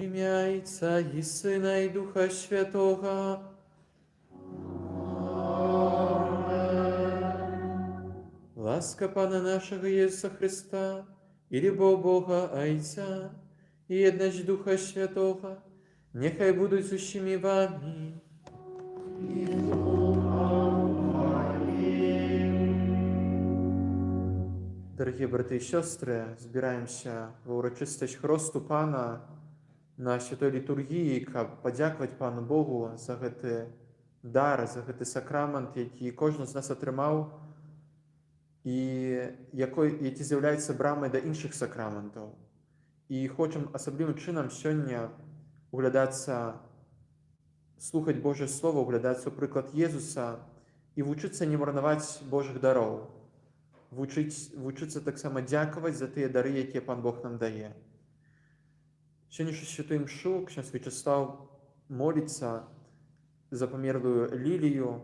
ім'я Отця і Сина, і Духа Святого. Ласка Пана нашого Ісуса Христа, і любов Бога Отця, і єдність Духа Святого, нехай будуть з усіми вами. Дорогі брати і сестри, збираємося в урочистість хресту Пана на святої літургії, каб подякувати Пану Богу за гэты дар, за гэты сакрамент, який кожен з нас отримав, і які з'являються брамою до інших сакраментів. І хочемо особливим чином сьогодні углядатися, слухати Боже Слово, углядатися у приклад Єсуса і вчитися не марнувати Божих дарів. Вчитися так само дякувати за ті дари, які Пан Бог нам дає. Сьогоднішню святу мшу князь В'ячеслав молиться за померлую Лілію.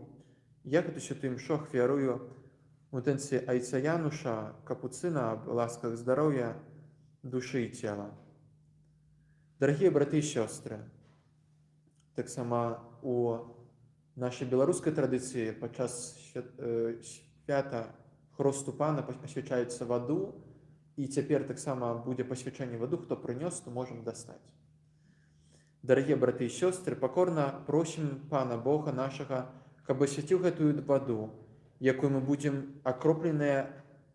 Я эту святу мшу ахвярую мутенці Отця Януша, Капуцина, об ласках здоров'я, душі і тіла. Дорогі брати і сестри, так само у нашій білоруській традиції під час свята хресту Пана посвячається воду, і тепер так само буде посвячення воду, хто принес, то можемо достати. Дорогі брати і сестри, покорно просимо Пана Бога нашого, щоб освятив эту воду, якою ми будемо окроплені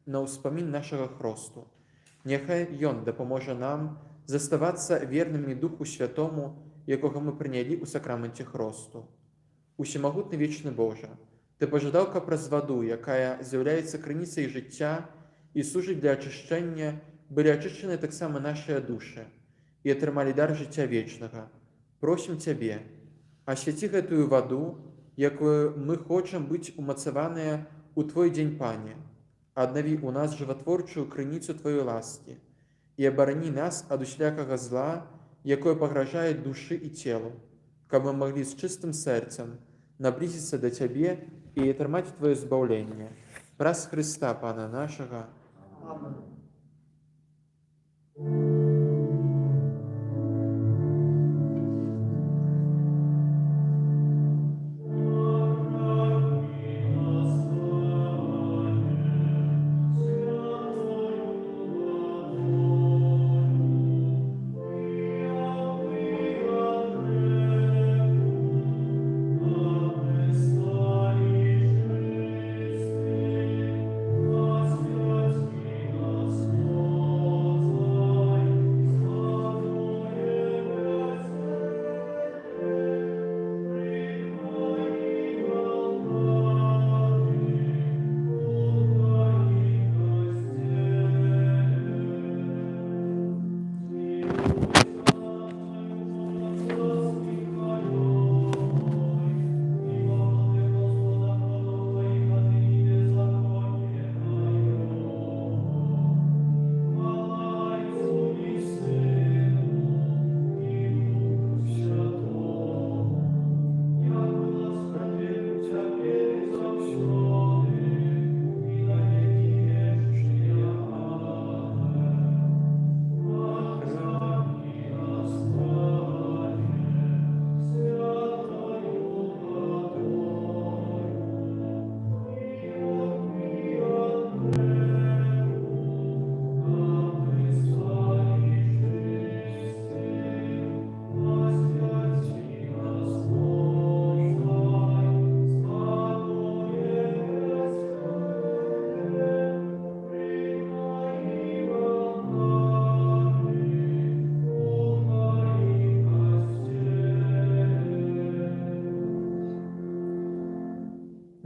на успомін нашого хресту. Нехай Він допоможе нам заставатися вірними Духу Святому, якого ми прийняли у сакраменті хресту. Усемогутний вічний Боже, Ти пожадав капраз воду, яка з'являється криницею життя і служить для очищення, були очищені так само наші душі і отримали дар життя вічного. Просим Тебе, освяти эту воду, якою ми хочемо бути умацовані у Твой день, Пане. Обнови у нас животворчу криницю Твоєї ласки і оборони нас від усілякого зла, якое погрожає душі і тілу, щоб ми могли з чистим серцем наблизиться до Тебе и отримати Твое збавлення. Праз Христа, Пана нашого. Аминь.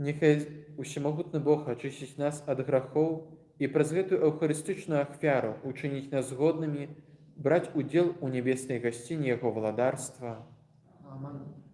Нехай усемогутний Бог очистить нас від гріхів і праз гэту евхаристичну ахвяру учинить нас згодними брать удел у небесной гостині Його владарства. Аминь.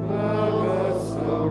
Благослови.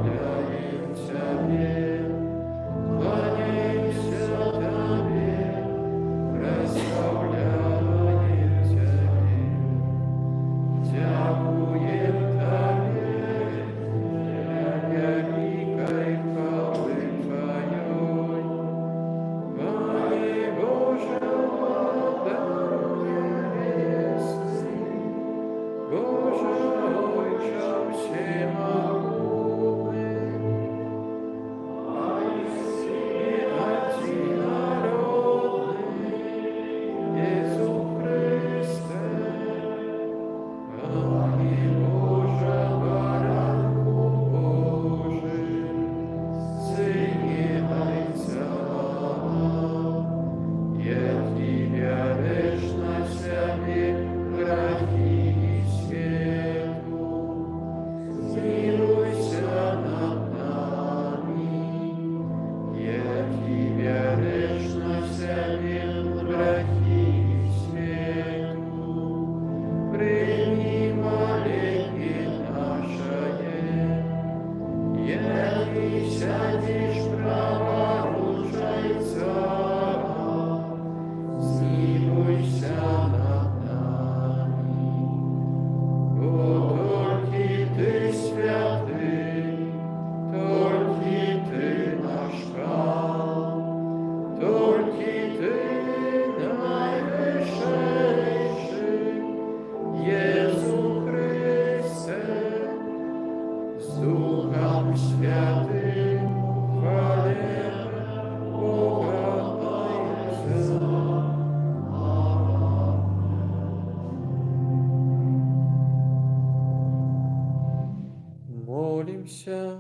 Молимся.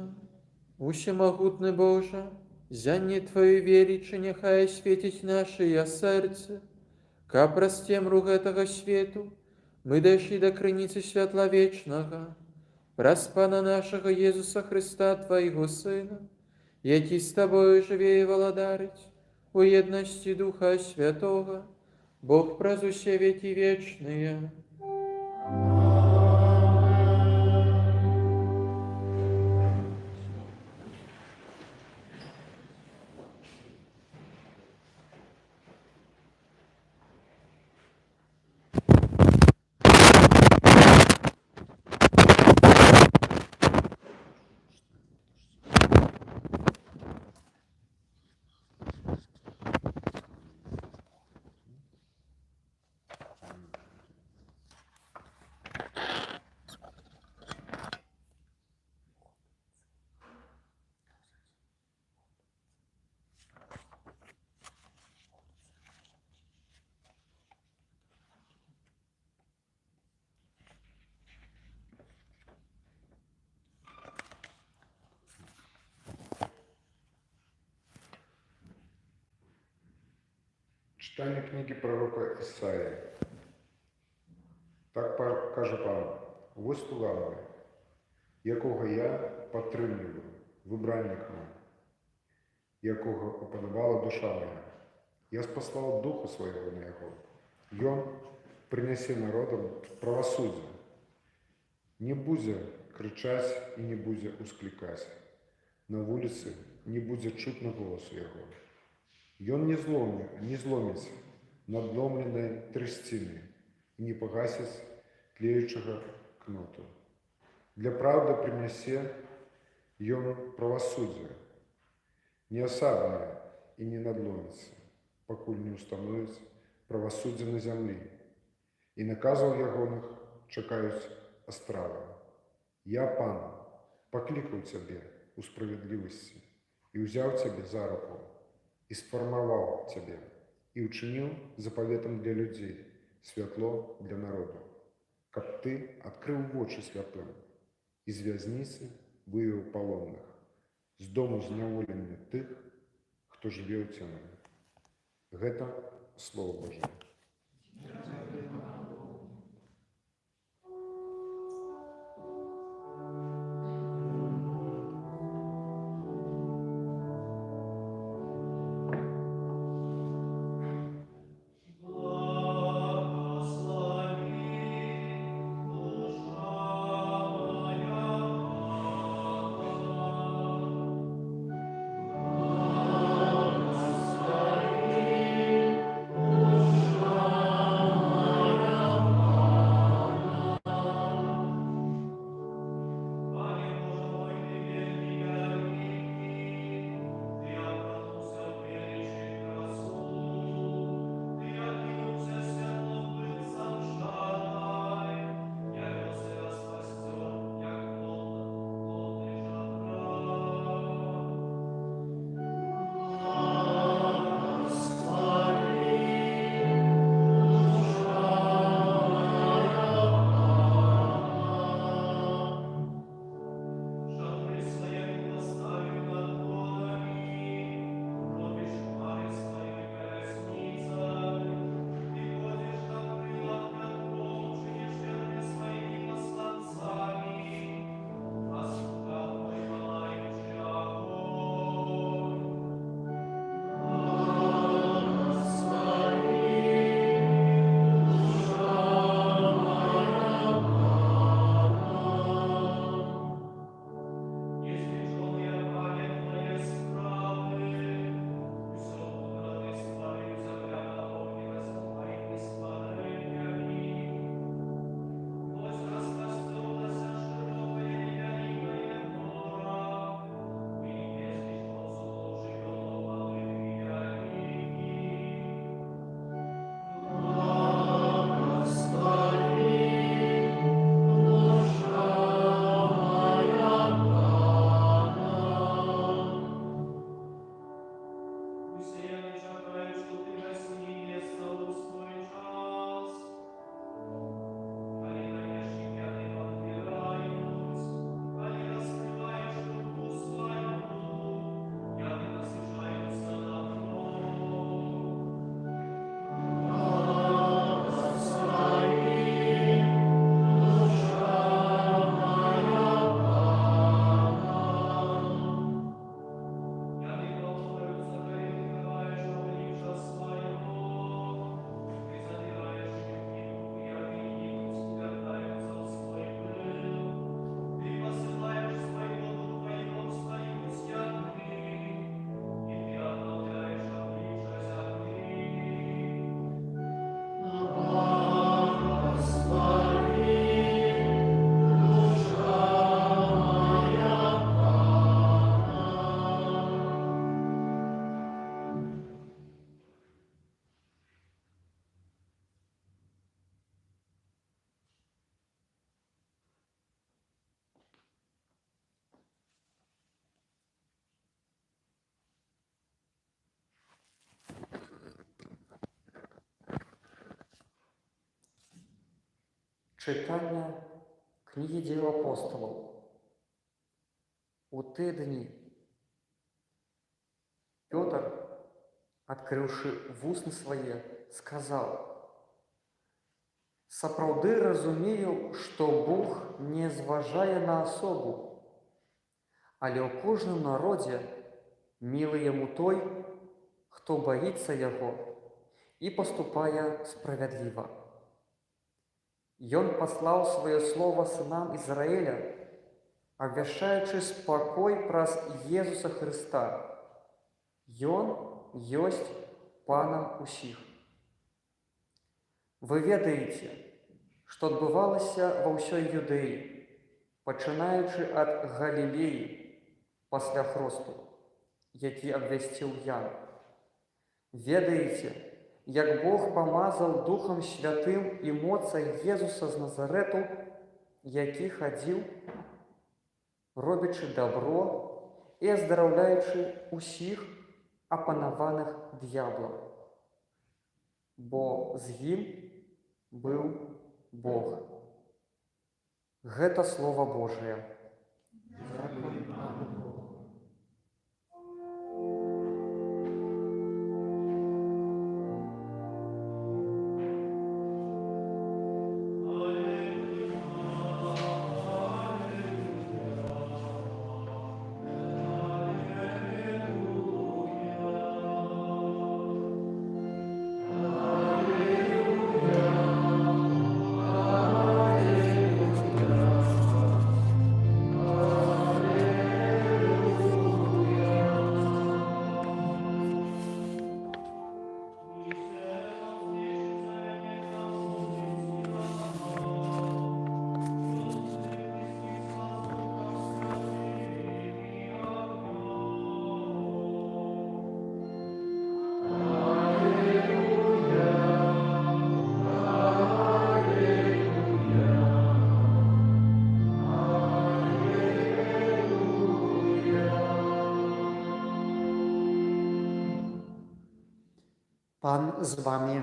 Усемогутный Боже, зянне Твоей величи нехай світить наше серце, ка простемру гэтага свету мы дайшлі до крыніцы святла вечнага, праз Пана нашага Езуса Христа, Твоего Сына, які з Тобою жыве і валадарыць у єдності Духа Святого, Бог праз усе веки вечные. Читання книги пророка Ісаї. Так каже пан: ви слуга мой, якого я підтримую, вибранник мой, якого опанувала душа моя. Я спаслав Духа Своего на його, і он принесе народам правосуддя. Не буде кричать і не буде ускликать. На вулиці не буде чутно голосу його. И он не зломится надломленной тростины и не погасит тлеющего кнуту. Для правды принесе и он правосудие, не осадное и не надломится, покуль не установится правосудие на земле. И наказов ягоных чекают острава. Я, Пан, покликал тебе у справедливости и взял тебе за руку, и сформовал тебя, и учинил заповедом для людей, светло для народа, как ты открыл очи слепым, из вязницы вывел полонных, с дому зневоленных тых, кто живе у тьмы. Это Слово Божие. Читання книги Діл апостолів. У ті дні Петр, открывши вусны свае, сказал: «Сапраўды разумею, што Бог не зважае на асобу, але ў кожным народзе мілы яму той, хто баіцца яго і паступае справядліва. Ён паслаў сваё слова сынам Ізраіля, абвяшчаючы спакой праз Езуса Хрыста. Ён ёсць панам усіх. Вы ведаеце, што адбывалася ва ўсёй Юдэі, пачынаючы ад Галілеі пасля хросту, які абвясціў Ян. Ведаеце, як Бог памазаў Духам Святым і моцай Езуса з Назарету, які хадзіў, робячы дабро і аздараўляючы усіх апанаваных д'яблам. Бо з ім быў Бог». Гэта Слова Божае. Пан з вами.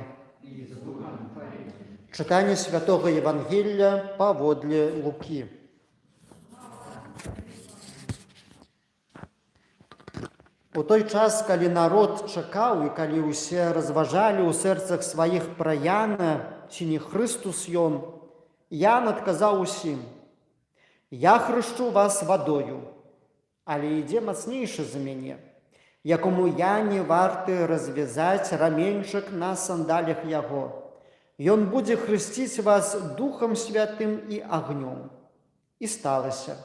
Читання Святого Євангелія паводле Луки. У той час, калі народ чакаў і калі ўсе разважалі ў сэрцах сваіх пра Яна, ці не Хрыстус ён, Ян адказаў усім: «Я хрышчу вас вадою, але ідзе мацнейшы за мяне, якому я не варты развязаць раменьчык на сандалях яго. Ён будзе хрысціць вас Духам Святым і агнём». І сталася,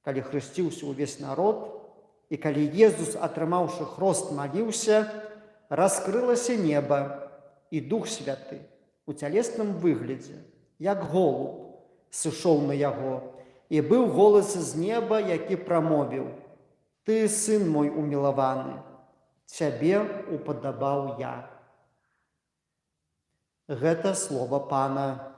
калі хрысціўся ўвесь народ, і калі Езус, атрымаўшы хрост, маліўся, раскрылася неба, і Дух Святы у цялесным выглядзе, як голуб, сышоў на яго, і быў голас з неба, які прамовіў: «Ты, сын мой умілаваны, цябе упадабаў я». Гэта слова Пана.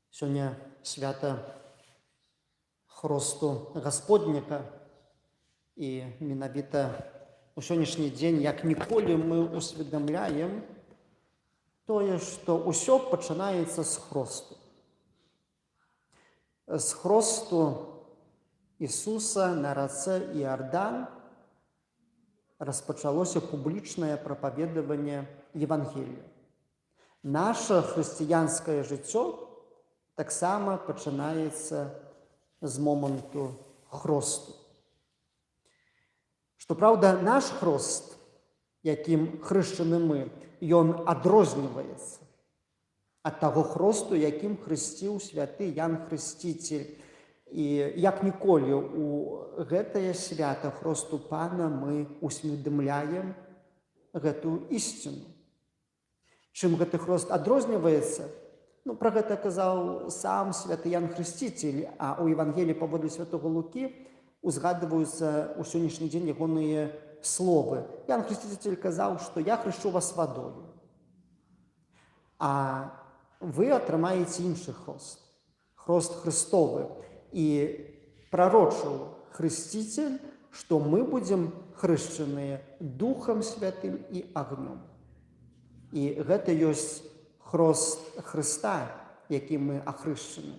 Сёння свята хросту Гасподняка, і менавіта у сённяшні дзень, як ніколі, мы усведамляем тое, што ўсё пачынаецца з хросту. З хросту Ісуса на рацэ Іардан распачалося публічнае прапаведаванне Евангелія. Наша хрысціянскае жыццё таксама пачынаецца з моманту хросту. Штопраўда, наш хрост, якім хрышчаны мы, ён адрозніваецца ад таго хросту, якім хрысціў святы Ян Хрысціцель. І як ніколі у гэтае свята хросту Пана мы усведамляем гэтую ісціну. Чым гэты хрост адрозніваецца? Пра гэта казаў сам святы Ян Хрысціцель, а ў Евангеліі паводле святого Лукі узгадваюцца ў сённяшні дзень ягоныя словы. Ян Хрысціцель казаў, што «я хрышчу вас вадою». А вы атрымаеце іншы хрост, хрост Христовы. І прарочыў Хрысціцель, што мы будзем хрышчаныя Духам Святым і агнём. І гэта ёсць хрост Хрыста, якім мы ахрышчаны.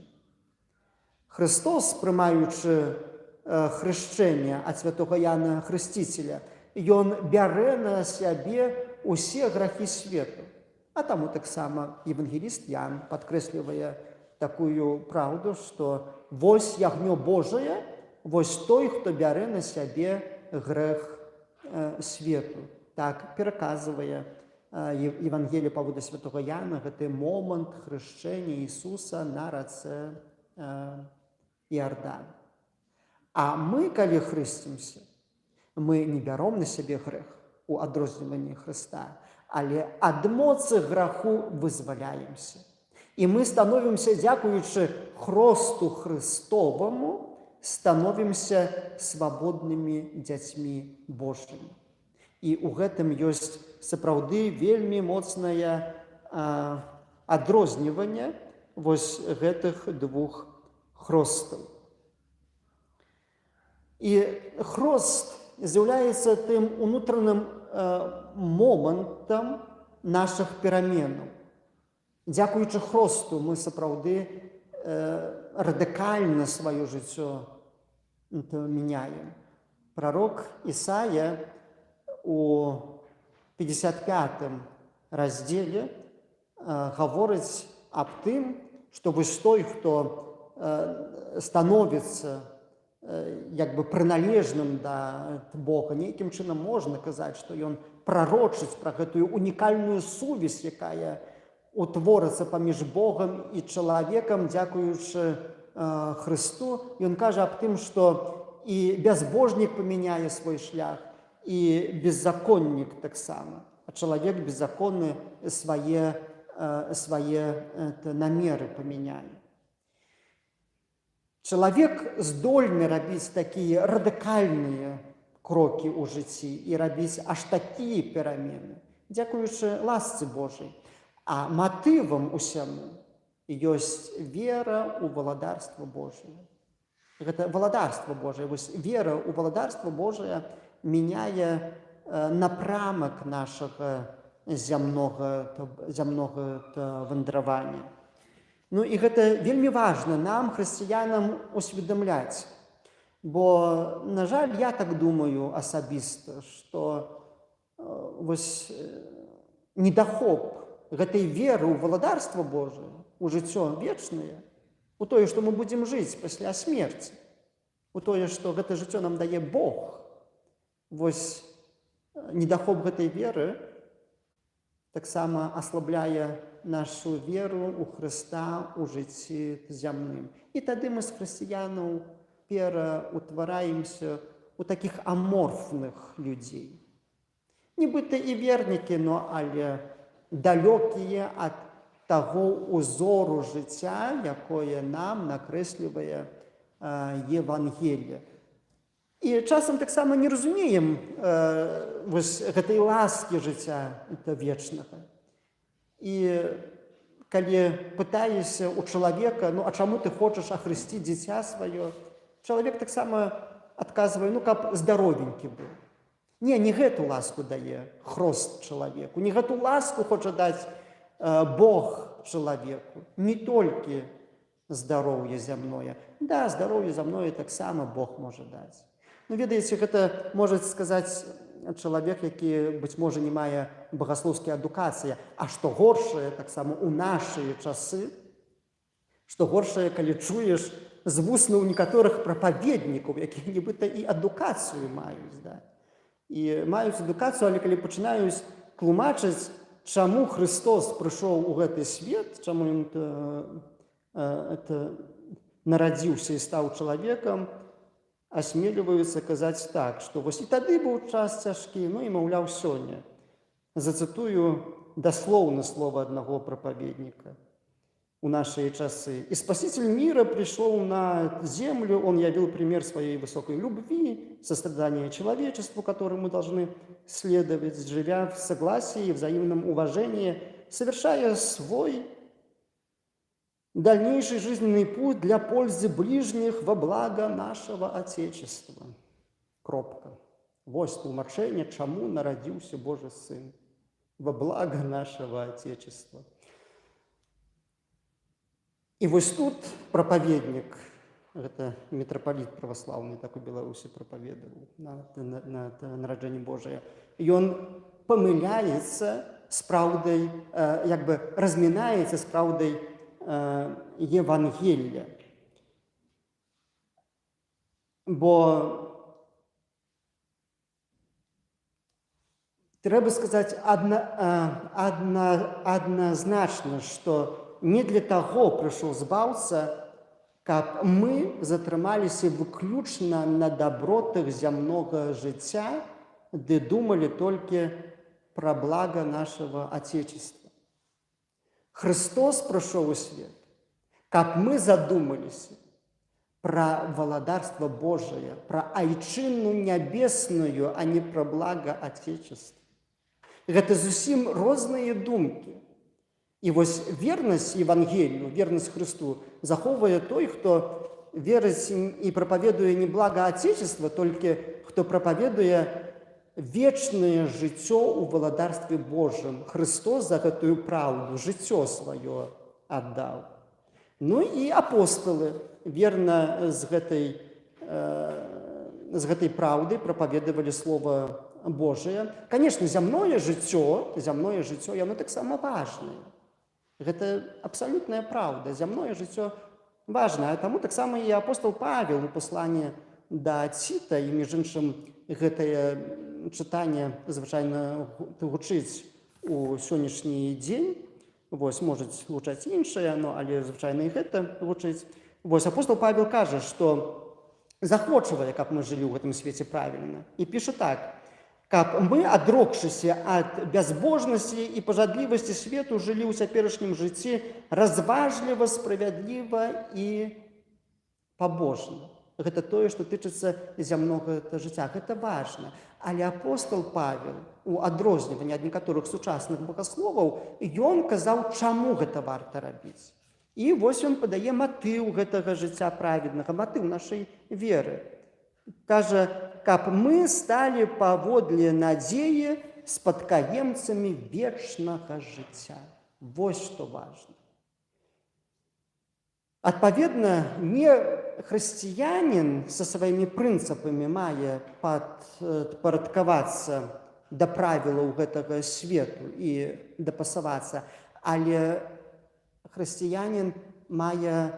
Христос, прымаючы хрышчэнне ад святога Яна Хрысціцеля, ён бярэ на сябе усе грахі свету. А таму таксама евангеліст Ян падкрэслівае такую праўду, што вось ягнё Божае, вось той, хто бярэ на сябе грэх свету. Так пераказвае Евангелие паводле святого Яна гэты момант хрышчэння Ісуса на рацэ Іардан. А мы, калі хрысцімся, мы не бяром на сябе грэх у адрозніванні Хрыста, але ад моцы граху вызваляемся. І мы становімся, дзякуючы хросту Христоваму, становімся свабоднымі дзяцьмі Божымі. І ў гэтым ёсць сапраўды вельмі моцнае адрозніванне вось гэтых двух хростаў. І хрост з'яўляецца тым унутраным момантам нашых пераменаў. Дзякуючы хросту мы сапраўды радыкальна сваё жыццё мяняем. Прарок Ісая у 55 раздзеле гаворыць аб тым, што вось той, хто становіцца як бы прыналежным да Бога, нейкім чынам можна казаць, што ён прарочыць пра гэтую унікальную сувязь, якая утворыцца паміж Богам і чалавекам, дзякуючы Хрысту. Ён кажа аб тым, што і бязбожнік памяняе свой шлях, і беззаконнік таксама, а чалавек беззаконны свае намеры памяняе. Чалавек здольны рабіць такія радыкальныя крокі ў жыцці і рабіць аж такія перамены, дзякуючы ласцы Божай. А матывам усяму ёсць вера ў валадарства Божае. Гэта валадарства Божае. Вось вера ў валадарства Божае мяняе напрамак нашага зямнога вандравання. Ну і гэта вельмі важна нам, хрысціянам, усведамляць. Бо, на жаль, я так думаю асабіста, што вось недахоп гэтай веры ў валадарства Божае, у жыццё вечнае, у тое, што мы будзем жыць пасля смерці, у тое, што гэта жыццё нам дае Бог. Вось недахоп гэтай веры таксама аслабляе нашу веру ў Хрыста ў жыцці зямным. І тады мы з хрысціянаў пераўтвараемся ў такіх аморфных людзей. Нібыта і вернікі, але далёкія ад таго ўзору жыцця, якое нам накрэслівае Евангелие. І часам таксама не разумеем гэтай ласкі жыцця вечнага. І калі пытаюся ў чалавека, а чаму ты хочаш ахрысціць дзіця сваё, чалавек таксама адказвае, каб здаровенькі быў. Не гэту ласку дае хрост чалавеку, не гэту ласку хоча даць Бог чалавеку, не толькі здароўе зямное. Да, здароўе зямное таксама Бог можа даць. Ведаеце, гэта можа сказаць чалавек, які, быць можа, не мае багаслоўскай адукацыі. А што горшае таксама ў нашыя часы, што горшае, калі чуеш з вуснаў некаторых прапаведнікаў, якія нібыта і адукацыю маюць. І маюць адукацыю, але калі пачынаюць тлумачыць, чаму Христос прыйшоў у гэты свет, чаму ён нарадзіўся і стаў чалавекам, асмеліваюцца казаць так, што вось і тады быў час цяжкі, і, маўляў, сёння. Зацытую даслоўна слова аднаго прапаведніка у наши часы. «И Спаситель мира пришел на землю, Он явил пример своей высокой любви, сострадания человечеству, которому мы должны следовать, живя в согласии и взаимном уважении, совершая свой дальнейший жизненный путь для пользы ближних во благо нашего Отечества. Кропка. Вось тлумачэнне, чаму нарадзіўся Божы Сын. Во благо нашего Отечества. И вот тут проповедник, это митрополит православный, так у Беларуси проповедовал на нараджэнне Божие, и он помыляется с правдой, как бы разминается с правдой Евангелия. Бо трэба сказаць адназначна, што не для таго прыйшоў збаўца, каб мы затрымаліся выключна на дабротах зямнога жыцця, ды думалі толькі пра блага нашага Отечества. Христос прыйшоў у свет, каб мы задумаліся пра валадарства Божие, пра айчыну нябесную, а не пра блага Отечества. Гэта зусім розныя думкі. І вось вернасць Евангелію, вернасць Христу захоўвае той, хто верыць і прапаведуе не блага Отечества, толькі хто прапаведуе вечнае жыццё ў валадарстве Божым. Христос за гэтую праўду жыццё сваё аддаў. Ну і апостолы верна з гэтай праўды прапаведавалі Слова Божие. Конечно, зямное жыццё, яно таксама важнае. Гэта абсалютная праўда. Зямное жыццё важнае. А таму таксама і апостол Павел у пасланні да Ціта, і між іншым гэтае чытанне звычайна гучыць у сённяшні дзень. Вось, можуць гучаць іншае, але звычайна і гэта гучыць. Вось, апостол Павел кажа, што захочвае, каб мы жылі ў гэтым свеце правільна. І піша так: каб мы, адрокшыся ад бязбожнасці і пажадлівасці свету, жылі ў цяперашнім жыцці разважліва, справядліва і пабожна. Гэта тое, што тычыцца зямнога жыцця. Гэта важна. Але апостол Павел, у адрозніванні ад некаторых сучасных богасловаў, ён казаў, чаму гэта варта рабіць. І вось ён падае матыў гэтага жыцця праведнага, матыў нашай веры. Кажа, каб мы сталі паводле надзеі спадкаемцамі вечнага жыцця. Вось што важна. Адпаведна, не хрысціянін са сваімі прынцыпамі мае падпарадкавацца да правілаў гэтага свету і дапасавацца, але хрысціянін мае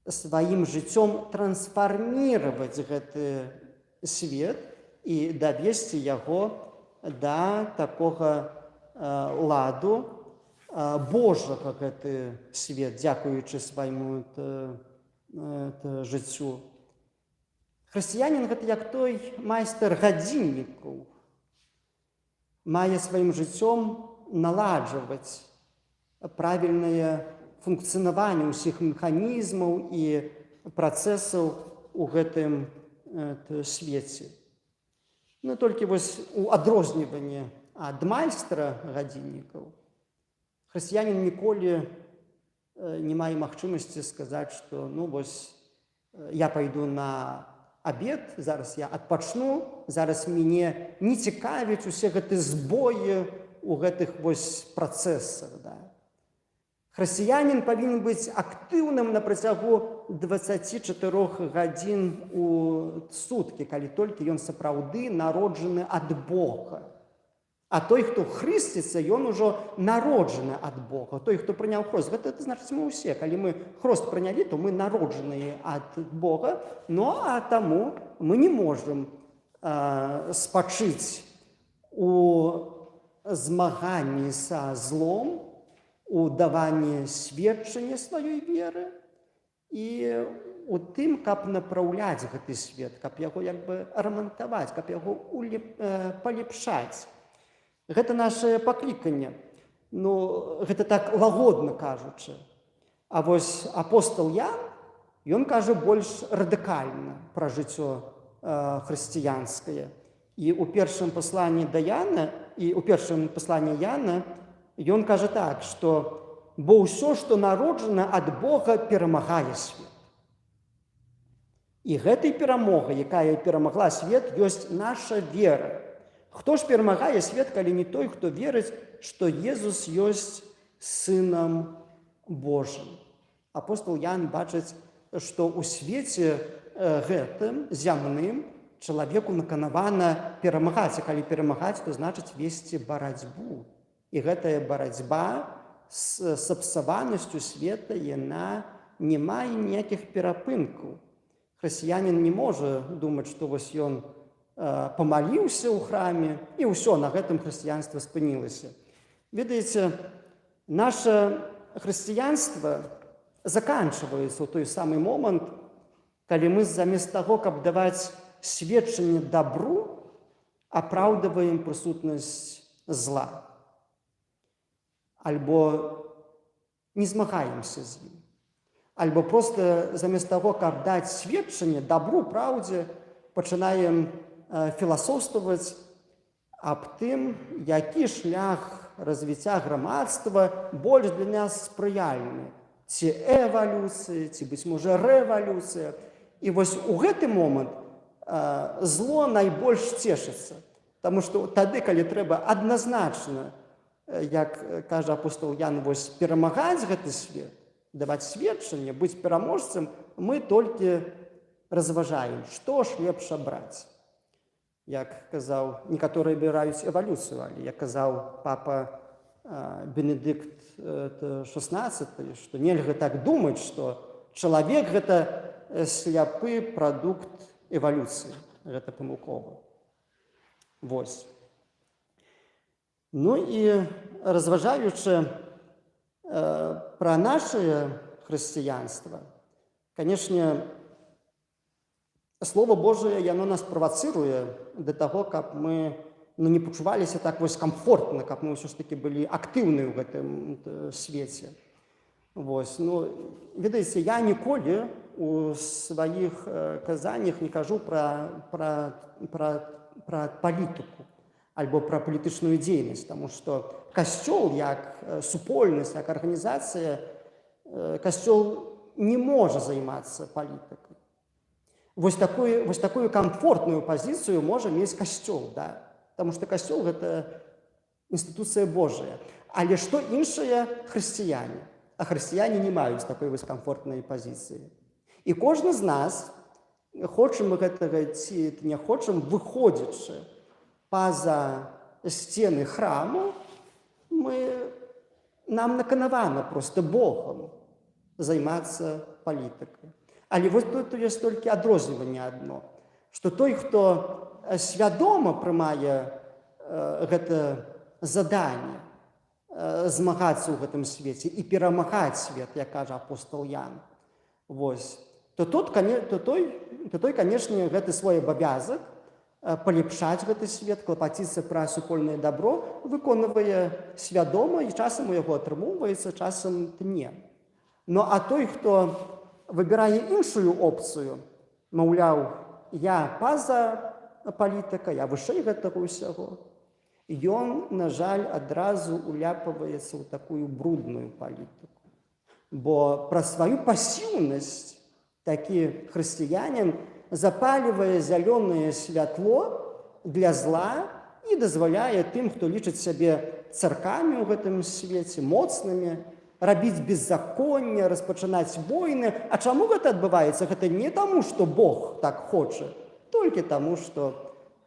сваім жыццём трансфарміраваць гэты свет і давесці яго да такога ладу Божага гэты свет, дзякуючы свайму жыццю. Хрысціянін гэта як той майстар гадзіннікаў, мае сваім жыццём наладжваць правільнае функцыянаванне ўсіх механізмаў і працэсаў у гэтым свеце. Ну, толькі вось у адрозніванні ад майстра гадзіннікаў хрысціянін ніколі не мае магчымасці сказаць, што вось я пайду на абед, зараз я адпачну, зараз мяне не цікавіць усе гэты збоі у гэтых вось працэсах. Хрысціянін павінен быць актыўным на працягу 24 гадзін у суткі, калі толькі ён сапраўды народжаны ад Бога. А той, хто хрысціцца, ён ужо народжаны ад Бога. Той, хто прыняў хрост, гэта значыць мы ўсе. Калі мы хрост прынялі, то мы народжаныя ад Бога, а таму мы не можам спачыць у змаганні са злом, у даванні сведчання сваёй веры і у тым, каб напраўляць гэты свет, каб яго рамантаваць, каб яго палепшаць. Гэта нашае пакліканне. Гэта так лагодна кажучы. А вось апостол Ян, ён кажа больш радыкальна пра жыццё хрысціянскае. І ў першым пасланні да Яна, і ў першым пасланні Яна ён кажа так, што бо ўсё, што народжана ад Бога, перамагае свет. І гэтай перамогай, якая перамагла свет, ёсць наша вера. Хто ж перамагае свет, калі не той, хто верыць, што Езус ёсць Сынам Божым? Апостол Ян бачыць, што ў свеце гэтым зямным чалавеку наканавана перамагаць. А калі перамагаць, то значыць весці барацьбу. І гэтая барацьба з сапсаванасцю света, яна не мае ніякіх перапынкаў. Хрысціянін не можа думаць, што вось ён памаліўся ў храме, і ўсё, на гэтым хрысціянства спынілася. Ведаеце, наше хрысціянства заканчваецца ў той самы момант, калі мы замест таго, каб даваць сведчанне дабру, апраўдваем прысутнасць зла. Альбо не змагаемся з ім. Альбо проста замест таго, каб даць сведчанне дабру, праўдзе, пачынаем філасофстваваць аб тым, які шлях развіцця грамадства больш для нас спрыяльны. Ці эвалюцыя, ці, быць можа, рэвалюцыя. І вось у гэты момант зло найбольш цешыцца. Таму што тады, калі трэба адназначна, як кажа апостол Ян, вось перамагаць гэты свет, даваць сведчанне, быць пераможцам, мы толькі разважаем, што ж лепш абраць. Як казаў, некаторыя абіраюць эвалюцыю, але як казаў папа Бенедыкт XVI, што нельга так думаць, што чалавек – гэта сляпы прадукт эвалюцыі. Гэта памылкова. Вось. Ну і разважаючы пра нашае хрысціянства, канешне, Слово Божие, яно нас правацыруе да таго, каб мы не пачуваліся так вось камфортна, каб мы ўсё ж такі былі актыўныя ў гэтым свеце. Вось. Ну, ведаеце, я ніколі у сваіх казаннях не кажу пра палітыку альбо пра палітычную дзейнасць, таму што Касцёл, як супольнасць, як арганізацыя, Касцёл не можа займацца палітыкай. Вось такую камфортную пазіцыю можа мець Касцёл, да? Таму што Касцёл – гэта інстытуцыя Божая. Але што іншае хрысціяне? А хрысціяне не маюць такой вось камфортнай пазіцыі. І кожны з нас, хочам мы гэтага ці не хочам, выходзячы па-за сцены храму, нам наканавана проста Богам займацца палітыкай. Але вось тут ёсць толькі адрозніванне адно, што той, хто свядома прымае гэта заданне змагацца ў гэтым свеце і перамагаць свет, як кажа апостол Ян, вось, то той, канешне, гэты свой абавязак палепшаць гэты свет, клапаціцца пра супольнае дабро, выконвае свядома, і часам у яго атрымоўваецца, часам не. Ну, а той, хто выбірае іншую опцыю, маўляў, я па-за палітыка, я вышэй гэтага ўсяго, ён, на жаль, адразу уляпваецца ў такую брудную палітыку. Бо пра сваю пасіўнасць такі хрысціянін запалівае зялёнае святло для зла і дазваляе тым, хто лічыць сябе царкамі ў гэтым свеце, моцнымі, рабіць беззаконне, распачынаць войны. А чаму гэта адбываецца? Гэта не таму, што Бог так хоча, толькі таму, што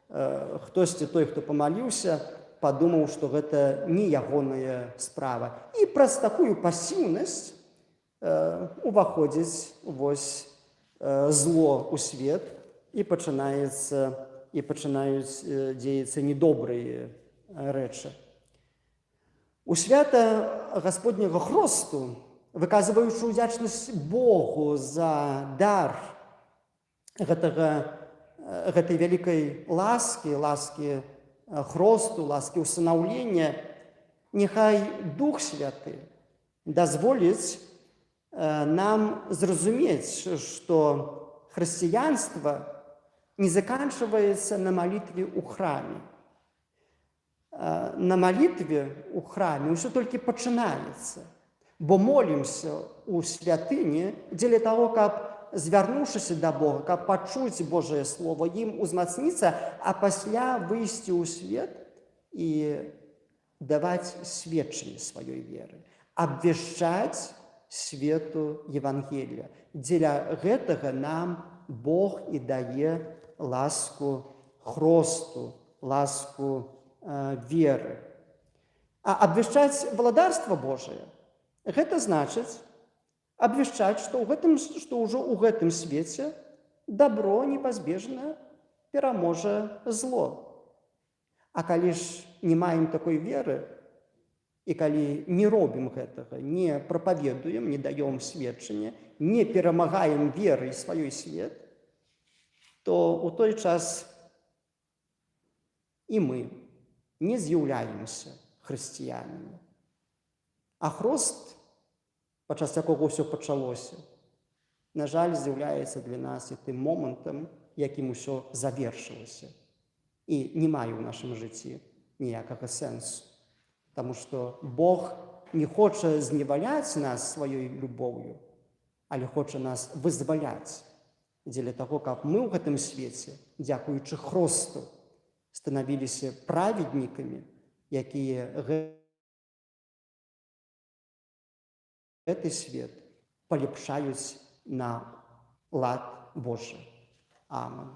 хтосьці той, хто памаліўся, падумаў, што гэта не ягоная справа. І праз такую пасіўнасць уваходзіць вось зло ў свет, і пачынаюць дзеяцца недобрыя рэчы. У свята Гасподняга хросту, выказваючы ўдзячнасць Богу за дар гэтай вялікай ласкі хросту, ласкі ўсынаўлення, няхай Дух Святы дазволіць нам зразумець, што хрысціянства не заканчваецца на малітве ў храме. На малітве ў храме ўсё толькі пачынаецца. Бо молімся у святыні дзеля таго, каб, звярнуўшыся да Бога, каб пачуць Божае Слово, ім узмацніцца, а пасля выйсці ў свет і даваць сведчанне сваёй веры, абвяшчаць свету Евангелія. Дзеля гэтага нам Бог і дае ласку хросту, ласку веры. А абвяшчаць валадарства Божае – гэта значыць абвяшчаць, што ўжо ў гэтым свеце дабро непазбежна пераможа зло. А калі ж не маем такой веры, і калі не робім гэтага, не прапаведуем, не даём сведчання, не перамагаем верай сваёй свет, то ў той час і мы не з'яўляемся хрысціянамі. А хрост, падчас якога ўсё пачалося, на жаль, з'яўляецца для нас і тым момантам, якім усё завершылася. І не мае ў нашым жыцці ніякага сэнсу. Таму што Бог не хоча зневаляць нас сваёй любоўю, але хоча нас вызваляць дзеля таго, каб мы ў гэтым свеце, дзякуючы хросту, станавіліся праведнікамі, якія гэты свет палепшаюць на лад Божы. Амин.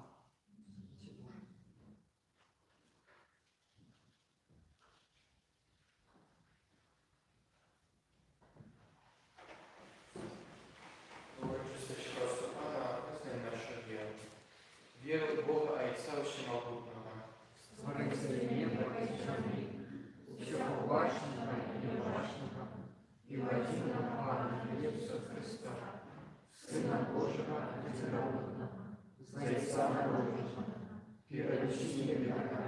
Урочистоść Христа Пана, визнай нашу віру. Віру в Бога Отця Всемогутнього, Створителя неба и земли, всего важного и неважного, и водимого Пана Иисуса Христа, Сына Божьего единородного, Зайца народного, первочистого века,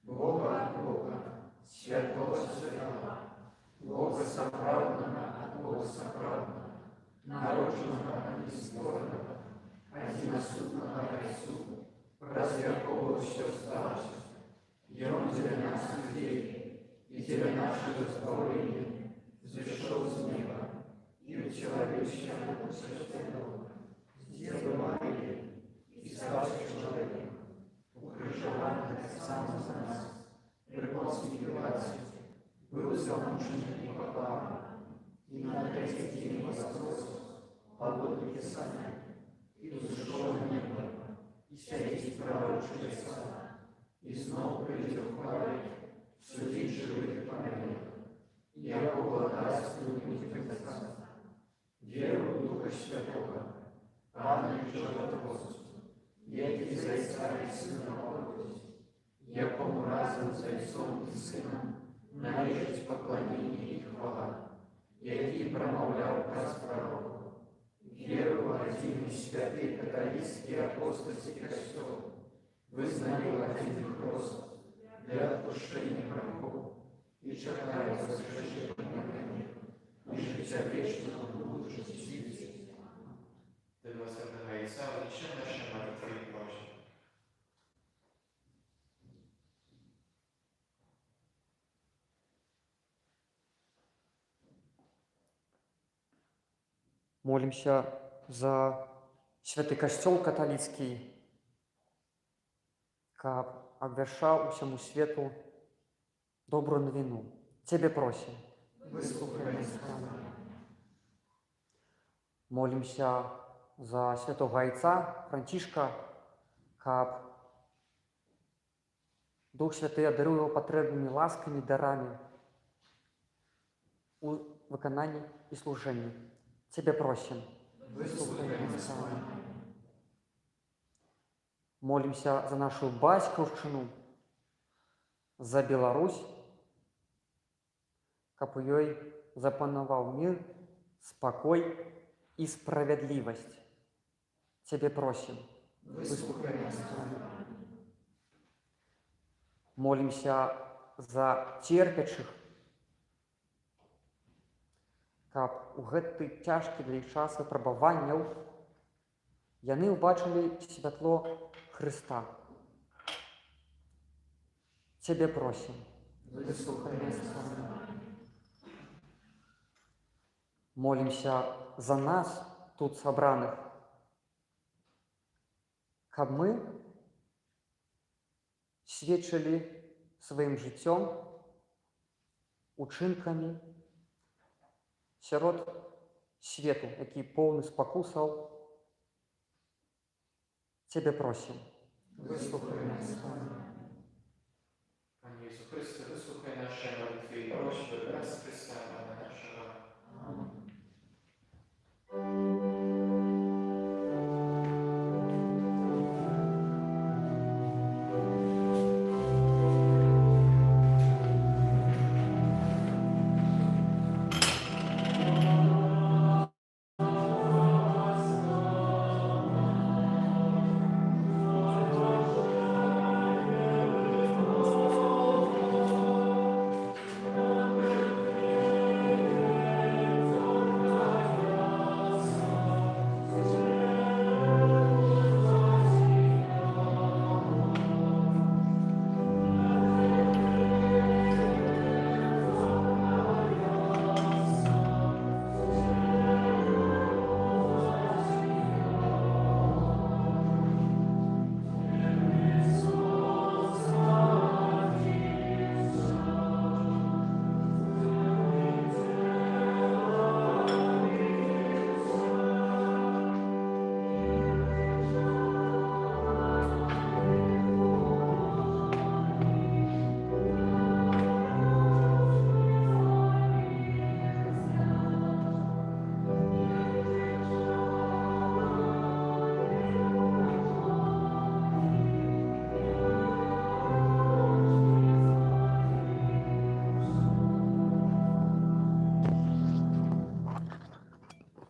Бога от Бога, Святого Святого, Бога соправдного от Бога соправдного, народженного и створенного, одиносудного Отцу, разверхового все сталося, и Он для нас людей, и для нашего избавления взошел с неба, и учеловечил Святого, с Девы Марии, и стал человеком, укрыжеван сам за нас, припоследний был замучен непоправно, и на третий день воскрес, по воду Писания, и взошел в небо, и сядет право чудеса, и снова придет в хвале, судить живых и померных, якого даст людям конца. Веру в Духа Святого, Пана и Животворца, яки Зайца и Сына Божьего, якому разом с Отцом и Сыном належить поклонение и хвала, який промовлял праз пророков. Веру в один и святый католический апостольский костел, вызнаю один хрост для отпущения грехов и чекаю воскрешения на и життя вечного будучи світі. до Святого Отця, величай наші молитви Божі. Молимся за святый касцёл католицкий, каб абвяшчаў усяму свету добрую навіну. Цябе просім. Выслухай нас, Пане. Молимся за святого Отца Францішка, каб Дух Святый одаруе его потребными ласками, дарами у выкананні і служэнні. Цябе просім. Выслухай нас, Пане. Молимся за нашу бацькаўшчыну, за Беларусь, каб у ёй запанаваў мир, спакой і справядлівасць. Цябе просім. Выслухай нас, Пане. Молимся за церпячых, каб у гэты цяжкі для іх час выпрабаванняў яны ўбачылі святло Хрыста. Цябе просім. Выслухай нас, Пане. Молімся за нас, тут сабраных, каб мы сведчылі сваім жыццём, учынкамі сярод свету, які поўны спакусаў. Цябе просім. Выслухай нас, Пане. Panie Jezu Chryste, wysłuchaj naszej modlitwy i prośby wraz Chrysta Pana naszego.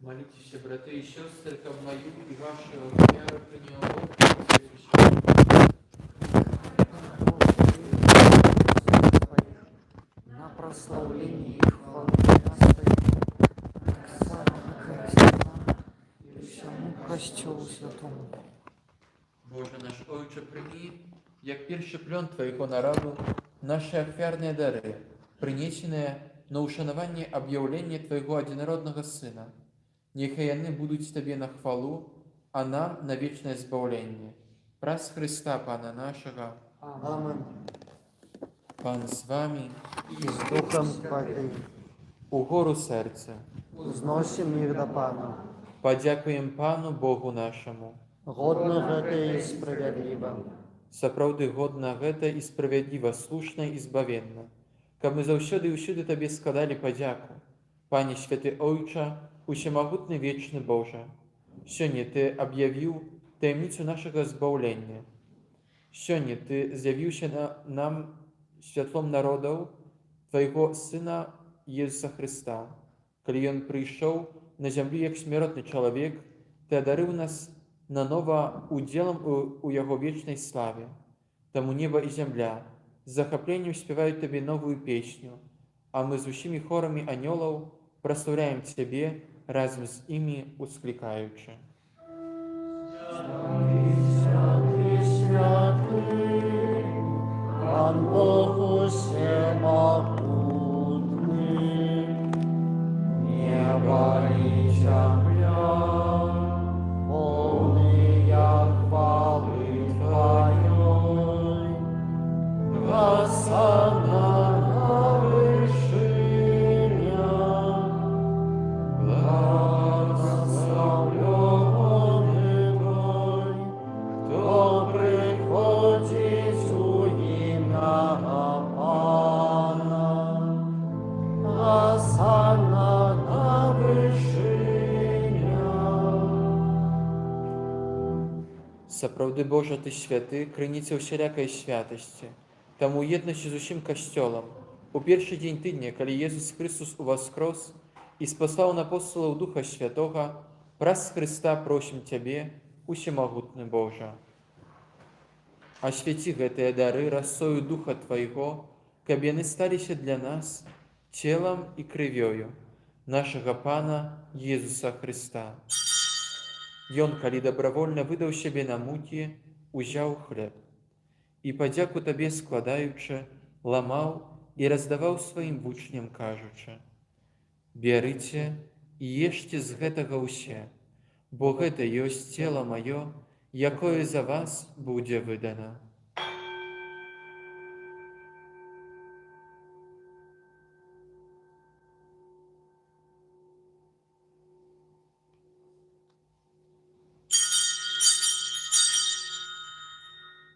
Молитесь się, braty i siostry, как мою и вашу веру принял На прославление и хвалу Господи, так самого Христа и всему Костюлу Святому. Боже наш Ojcze, прийми, як перший плен Твоего народу, наши офиарные дары, принесенные на ушанование объявления Твоего одинородного Сына. Нехай яны будуть Тебе на хвалу, а нам на вечное збавление. Праз Христа, Пана нашего, Amen. Пан з вами, I z duchem Твоим угору серця. узносим их до Пана. Подякуємо Пану Богу нашому. Годно гэта и справедливо. Сапраўды годна гэта і справядліва, слушна і збавенна. Каб мы заўсёды і ўсюды Табе складалі падзяку. Пане святы Ojcze, усемагутны вечны Божа, сёння Ты аб'явіў таямніцу нашага збаўлення. Сёння Ты з'явіўся нам святлом народаў Твайго Сына Езуса Христа. Калі Ён прыйшоў на зямлю як смяротны чалавек, Ты адарыў нас нанова удзелам у Яго вечнай славе. Таму неба і зямля з захапленнем спяваюць Табе новую песню, а мы з усімі хорамі анёлаў праслаўляем Цябе разам з імі усклікаючы. Святый, святый, Пан Бог всемогутный, небо и земля, полные хвалы Твоей. Госанна на вышинях, благословленный Твой, кто приходит у имя Пана. Госанна на вышинях. Сапраўды Божа, Ты святы, крыніца ўсялякай святасці. Таму єднасці з усім касцёлам. У першы дзень тыдня, калі Езус Христос уваскрос і спаслаў на апостолаў Духа Святога, праз Христа просім Цябе, усемагутны Божа. Асвяці гэтыя дары расою Духа Твайго, каб яны сталіся для нас целам і крывёю нашага Пана Езуса Христа. Ён, калі дабравольна выдаў сябе на мукі, узяў хлеб і, падзяку Табе складаючы, ламаў і раздаваў сваім вучням, кажучы: «Бярыце і ешце з гэтага ўсе, бо гэта ёсць цела маё, якое за вас будзе выдано.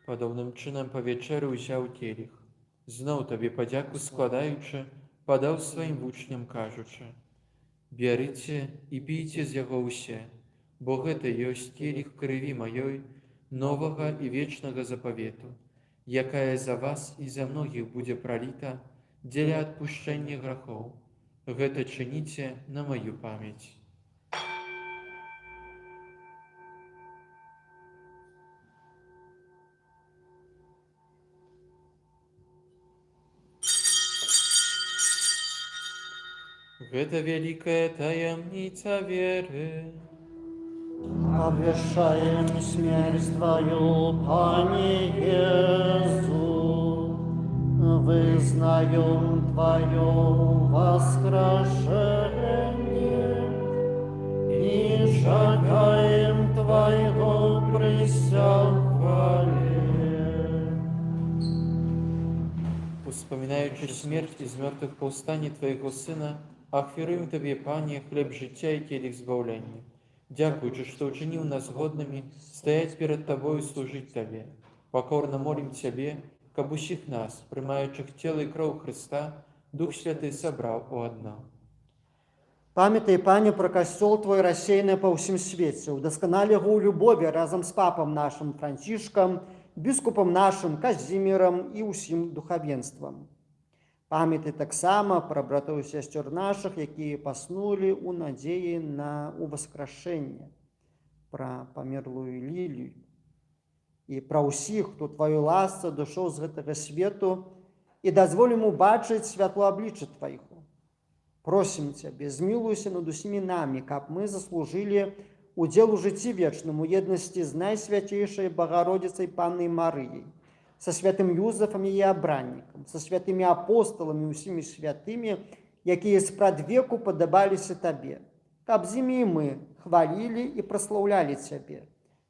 Падобным чынам па вечеры ўзяў келіх. Зноў табе падзяку складаючы, падаў сваім вучням кажучы: «Бярыце і пійце з яго ўсе, бо гэта ёсць келіх крыві маёй, новага і вечнага запавету, якая за вас і за многіх будзе праліта дзеля адпушчэння грахоў. Гэта чыніце на маю памяць». Гэта вялікая таямніца веры. Обвещаем смерть Твою, Пане Иисус, вызнаем Твое воскрешение и шагаем Твоего присягали. Успоминаючи смерть из мертвых повстаний Твоего Сына, ахвяруем Тебе, Пане, хлеб життя и келих збавлення. Дякуючи, что учинил нас годными стоять перед Тобою и служить Тебе. Покорно молим Тебе, каб усіх нас, приймаючих тіло і кров Христа, Дух Святый собрал у одно. Памятай, Пане, про костел Твой рассеянный по всем свете, удосконали его у любови разом с папом нашим Францишком, біскупом нашим Казимиром и усім духовенством. Памятай таксама про братоў і сясцёр наших, якія паснулі у надзеі на уваскрашэнне, про памерлую Лілію і про ўсіх, хто Твою ласцы дошоў з гэтага свету і дазволім убачыць святло аблічча Твайго. Просім Цябе, змілуйся над усімі намі, каб мы заслужылі удзел у жыцці вечным у еднасці з найсвяцейшай Богородицей Паннай Марыяй, со святым Юзефом и Абранником, со святыми апостолами и усими святыми, якія спрадвеку падабаліся Табе, каб з імі мы хвалили и прославляли Цябе,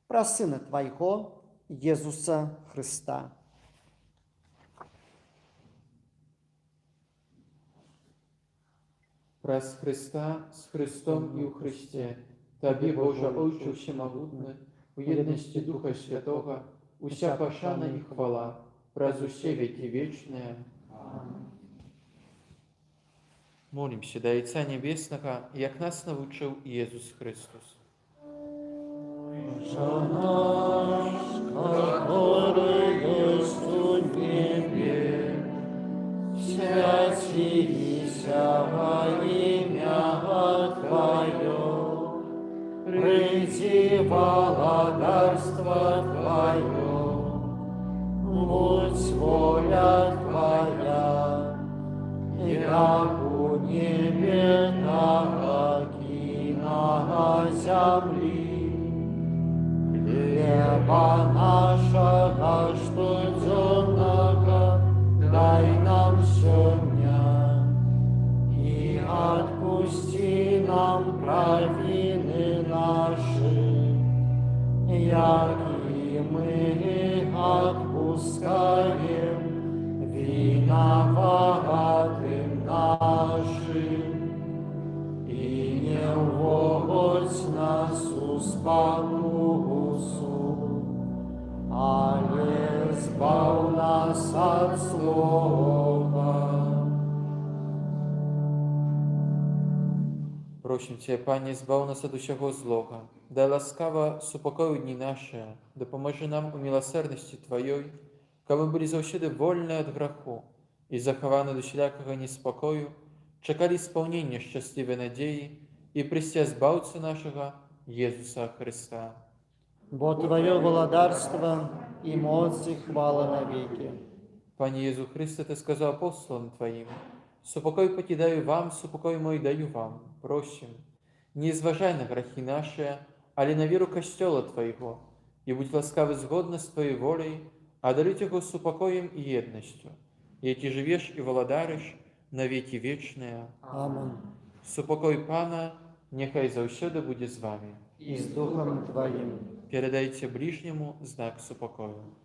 про Сына Твайго, Иисуса Христа. Праз Христа, с Христом и у Христе, Табе, Божа Отче Всемогутны, у едности Духа Святого, уся пашана и хвала, праз усе веки вечные. Молимся до Отца Небесного, як нас навучил Иисус Христос. Наш, который есть в небе, святися во имя Твое, приди благодарство Твое, будь воля Твоя, як у небе, так и на земле. Хлеба нашего штоденного дай нам сегодня, и отпусти нам провины наши, як и мы отпускаем виноватым нашим, и не вводь нас в спокусу, але збав нас от злого. Просим Тебя, Пане, збав нас от усього злого, дай ласкаво супокою дні наші, допоможи нам у милосердности Твоей, каб мы были заўсёды вольны от граху и захованы до всякого неспокою, чекали исполнения счастливой надеи и прися збавца нашего Иисуса Христа. Бо Твое владарство и моц и хвала навеки. Пане Иисус Христе, Ты сказал апостолам Твоим: «Супокой покидаю вам, супокой мой даю вам». Просим, не зважай на грехи наши, али на веру костела Твоего, и будь ласкавый згодно с Твоей волей, одарить его супокоем и едностью, яки живешь и володаришь на веки вечные. Аминь. Супокой Пана Niechaj zаўсёды будзе з вами. и с Духом Твоим. Передайте ближнему знак супокою.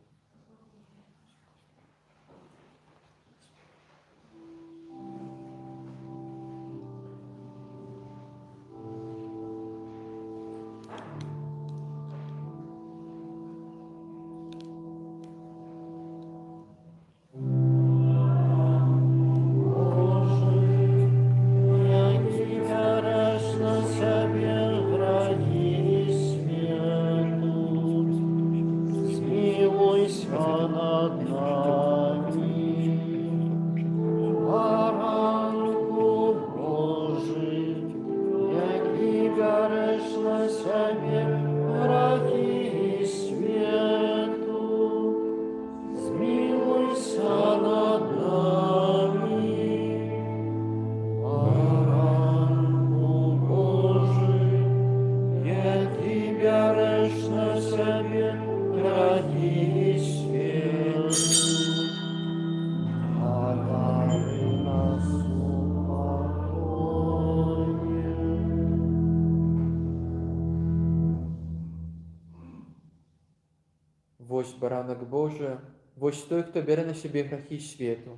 Вось баранак Божы, вось той, хто бярэ на сябе грахі свету,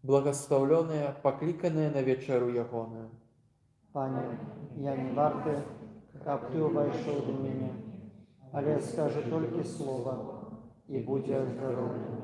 благословленыя, пакліканыя на вечеру ягоную. Пане, я не варты, каб Ты увайшоў до мяне, але скажу толькі слова, і будзе здароўе.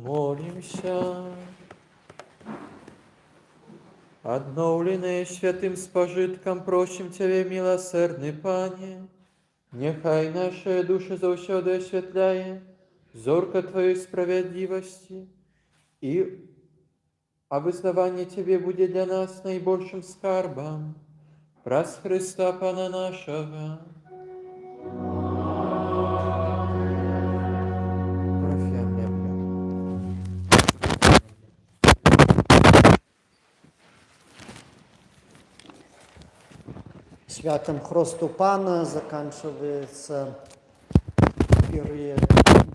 Помолимся. Одновленные святым спожитком, просим Тебе, милосердный Пане, нехай наши души заусёды осветляє зорко Твоей справедливости, и а вызнавание Тебе будет для нас наибольшим скарбом. Праз Христа Пана нашего. Парафіян Лепля. Святым Христу Пана заканчивается период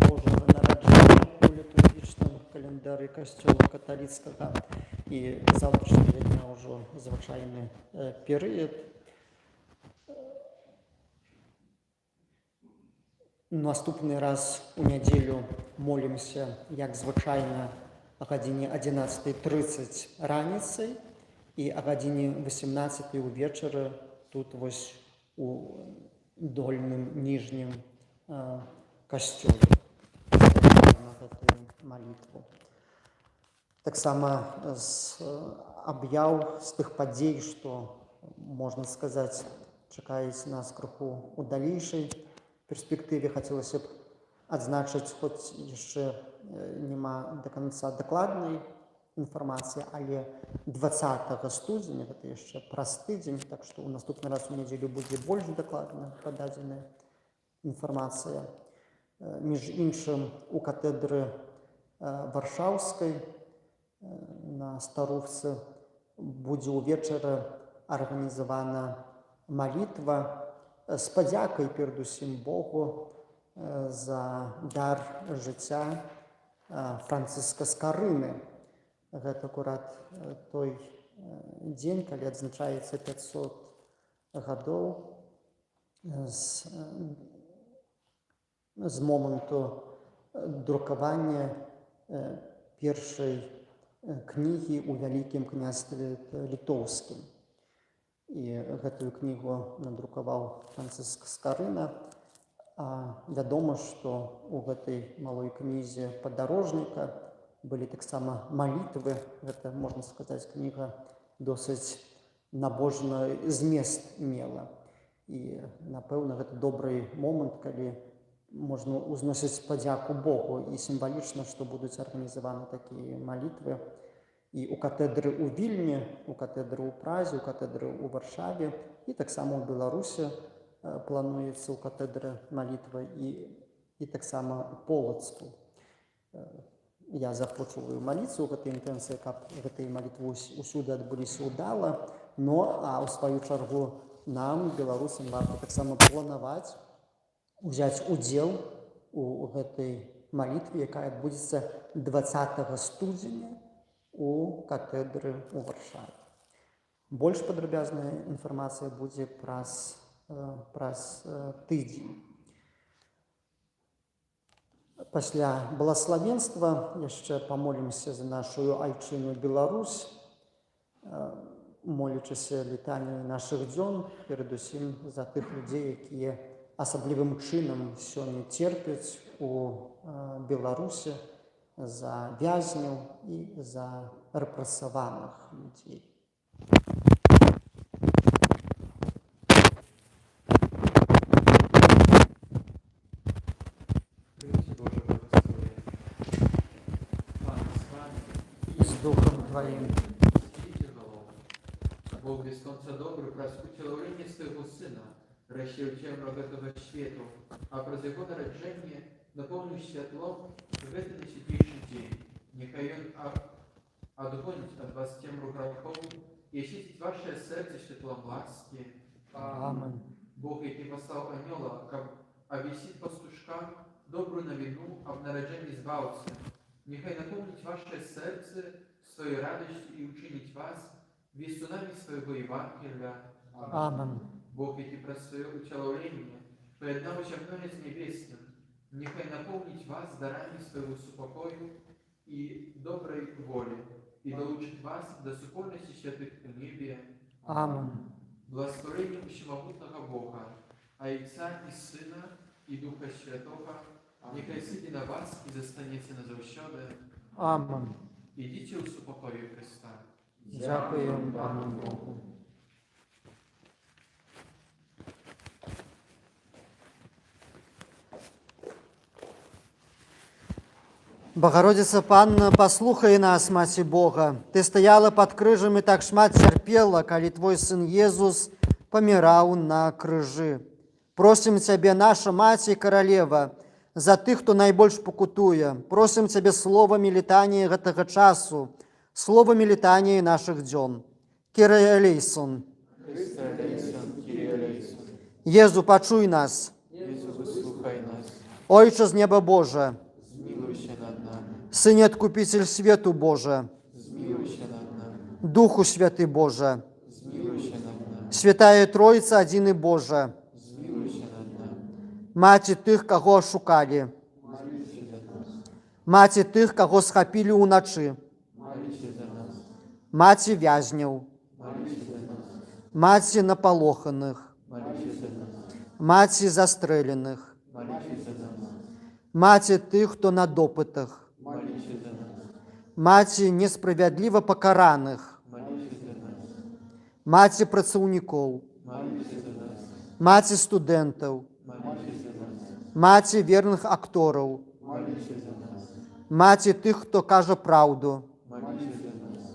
Божьего народжения у літургічным календарі касцёла каталіцкага. І завтрашняга дня ўжо звычайны перыяд. Наступны раз у нядзелю молімся, як звычайна, о гадзіне 11:30 раніцай і о гадзіне 18 ўвечары тут вось у дольным ніжнім касцёле на гэтую малітву. Таксама з аб'яў, з тых падзей, што, можна сказаць, чакаюць нас крыху у далейшай перспектыве, хацелася б адзначыць, хоць яшчэ няма до канца дакладнай інфармацыі, але 20 студзеня, гэта яшчэ праз тыдзень, так што ў наступны раз у нядзелю будзе больш дакладна пададзеная інфармацыя. Між іншым, у катэдры Варшаўскай на Старовцы будзе ўвечары арганізавана малітва з падзякай перадусім Богу за дар жыцця Францыска Скарыны. Гэта акурат той дзень, калі адзначаецца 500 гадоў з моманту друкавання першай кнігі ў Вялікім княстве літоўскім. І гэтую кнігу надрукаваў Францыск Скарына. Вядома, што ў гэтай малой кнізе падарожніка былі таксама малітвы. Гэта, можна сказаць, кніга досыць набожны змест мела. І, напэўна, гэта добры момант, калі можна ўзносіць падзяку Богу, і сімвалічна, што будуць арганізаваны такія малітвы і ў катэдры ў Вільні, у катэдры ў Празе, у катэдры ў Варшаве, і таксама ў Беларусі плануецца ў катэдры малітва і таксама ў Полацку. Я захочуваю маліцца ў гэтай інтэнцыі, каб гэтыя малітвы ўсюды адбыліся ўдала, но а ў сваю чаргу нам, беларусам, варта таксама планаваць узяць удзел у гэтай малітве, якая адбудзецца 20 студзеня у катэдры ў Варшаве. Больш падрабязная інфармацыя будзе праз тыдзень. Пасля благаславенства яшчэ памолімся за нашу айчыну Беларусь, молячыся літанню нашых дзён, перадусім за тых людзей, якія асаблівым чынам сёння церпяць у Беларусі, за вязняў і за рэпрэсаваных людзей. І з Духом Твоїм. Бог без конца добрый, праз утілення свого Сина, расширив темру этого свету, а праз Его народжение наполнив святлом в этот святейший день. Нехай Он отгонит от вас темру грехов и осветит ваше сердце светлом ласки. Амин. Бог, який послав аньола, как обвестит пастушкам добрую новину об народжении Збавцы. Нехай наполнить ваше сердце своей радостью и учинить вас вестунами своего Евангелия. Амин. Бог, який про свое утеловление поеднал черное с небесным, нехай наполнить вас дарами своего супокою и доброй воли, и доучит вас до супольности святых в небе. Амин. Благословением всемогутного Бога, а Отца и Сына, и Духа Святого, нехай сидит на вас и застанется на завсёды. Амінь. Ідіть у супокої Христа. Дякуємо Пану Богу. Богородица Панна, паслухай нас, Маці Бога. Ты стаяла пад крыжам і так шмат цярпела, калі твой сын Езус паміраў на крыжы. Просім Цябе, наша Маці і Каралева, за тых, хто найбольш пакутуе. Просім Цябе словамі літаніі гэтага часу, словамі літаніі нашых дзён. Кірыя элейсон. Христе елейсон, Кірія елейсон. Езу, пачуй нас. Єзу, вислухай нас. Ойче з неба Боже, Змилуйся над нами. Сыне Откупитель свету Боже, Змилуйся над нами. Духу Святый Боже, Змилуйся над нами. Святая Троица, Адзіны Боже, Змилуйся над нами. Маці тых, каго ашукалі, Молися за нас. Маці тых, каго схапілі ўначы, Молися за нас. Маці вязняў, Молися за нас. Маці напалоханых, Молися за нас. Маці застрэленых, Молися за нас. Маці тых, хто на допытах, Молися за нас. Маці несправядліва пакараных, Молися за нас. Маці працаўнікоў, Молися за нас. Маці студэнтаў, Молися за нас. Маці верных актораў, Молися за нас. Маці тых, хто кажа праўду, Молися за нас.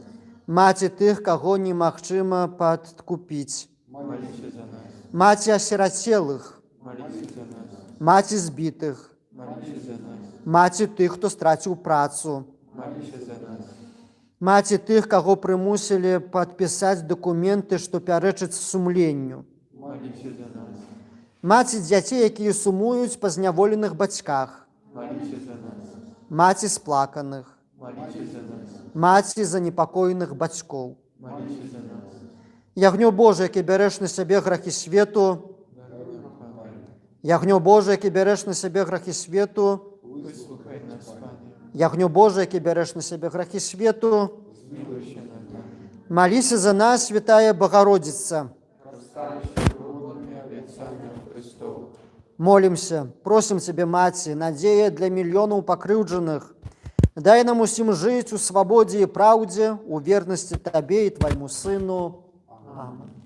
Маці тых, каго немагчыма падкупіць, Молися за нас. Маці асірацелых, Молися за нас. Маці збітых, Молися за нас. Маці тых, хто страціў працу, Молися за нас. Маці тых, каго прымусілі падпісаць дакументы, што пярэчаць сумленню, Молися за нас. Маці дзяцей, якія сумуюць па зняволеных бацьках, Молися за нас. Маці сплаканых, Молися за нас. Маці занепакоеных бацькоў. Молися за нас. Ягнё Божа, які бярэш на сябе грахі свету, Даруй нам пам'ять. Ягнё Божа, які бярэш на сябе грахі свету, Вислухай нас, Пане. Ягнё Божа, які бярэш на сябе грахі свету, Змилуйся над нами. маліся за нас, святая Богородица. Проставши угодными обетованием Христову. Молимся, просім Цябе, Маці, надзея для мільёнаў пакрыўджаных. Дай нам усім жыць у свабодзе і праўдзе, у вернасці Табе і Твайму Сыну. Амінь.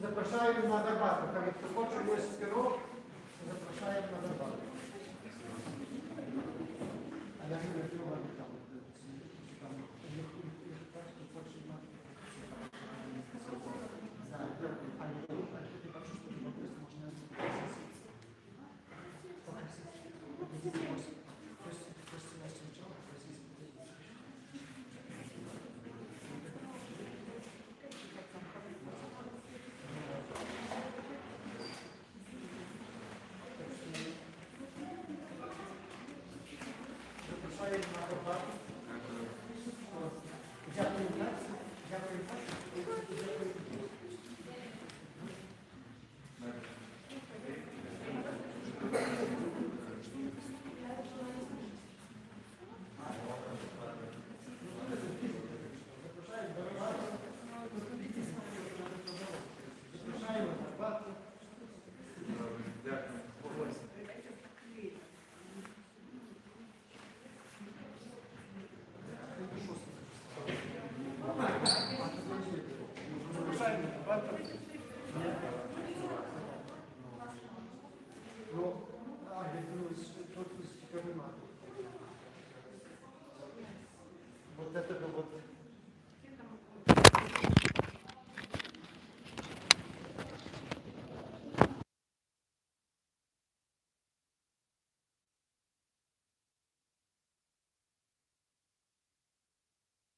Запрошаємо на Горбату. Хто хоче буде спірок, запрошаємо на Горбату. А я не люблю там.